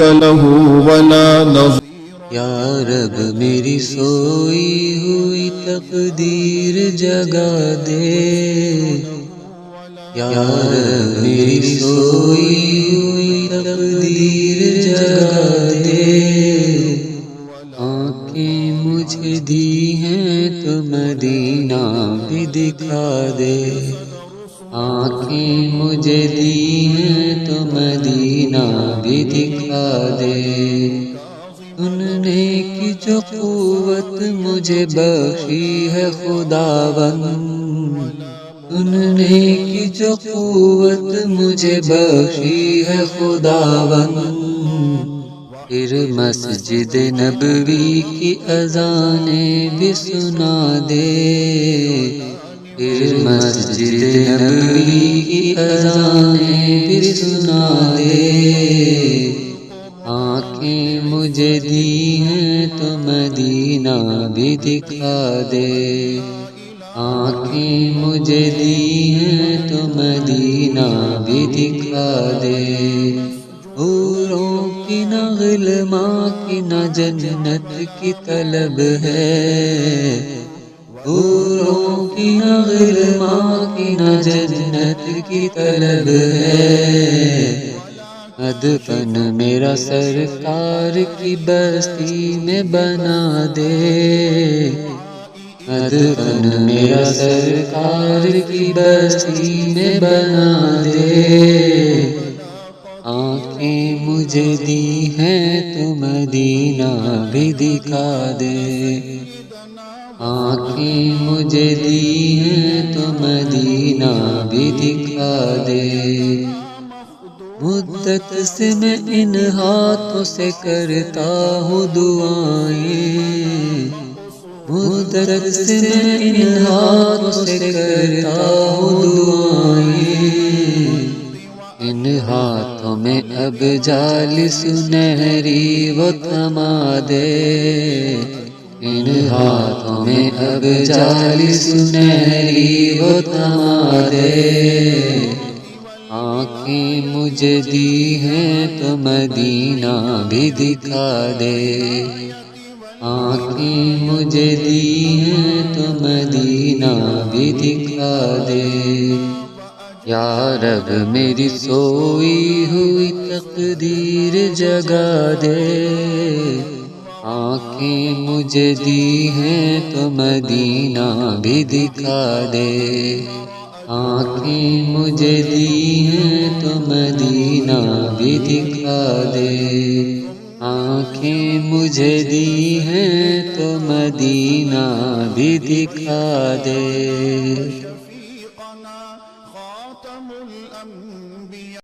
شريك له ولا نظير یا رب میری سوئی ہوئی تقدیر جگا دے، یا رب میری سوئی ہوئی تقدیر جگا دے، آنکھیں مجھے دی ہیں تو مدینہ بھی دکھا دے، آنکھیں مجھے دی ہیں تو مدینہ بھی دکھا دے، سننے کی جو قوت مجھے بخشی ہے خداوند، سننے کی جو قوت مجھے بخشی ہے خداوند، پھر مسجد نبوی کی اذانیں بھی سنا دے، پھر مسجد نبوی کی اذانیں بھی سنا دے، آنکھیں مجھے دی ہیں تو مدینہ بھی دکھا دے، آنکھیں مجھے دی ہیں تو مدینہ بھی دکھا دے، حوروں کی نہ غلماں کی نہ جنت کی طلب ہے، حوروں کی نہ غلماں کی نہ جنت کی طلب ہے، ادفن میرا سرکار کی بستی میں بنا دے، ادفن میرا سرکار کی بستی میں بنا دے، آنکھیں مجھے دی ہیں تو مدینہ بھی دکھا دے، آنکھیں مجھے دی ہیں تو مدینہ بھی دکھا دے، مدت سے میں ان ہاتھوں سے کرتا ہوں دعائیں، مدت سے میں ان ہاتھوں سے کرتا ہوں دعائیں، ان ہاتھوں میں اب جال سنہری وہ تھما دے، ان ہاتھوں میں اب جال سنہری وہ تھما دے، آنکھیں مجھے دی ہیں تو مدینہ بھی دکھا دے، آنکھیں مجھے دی ہیں تو مدینہ بھی دکھا دے، یا رب میری سوئی ہوئی تقدیر جگا دے، آنکھیں مجھے دی ہیں تو مدینہ بھی دکھا دے، آنکھیں مجھے دی ہیں تو مدینہ بھی دکھا دے، آنکھیں مجھے دی ہیں تو مدینہ بھی دکھا دے۔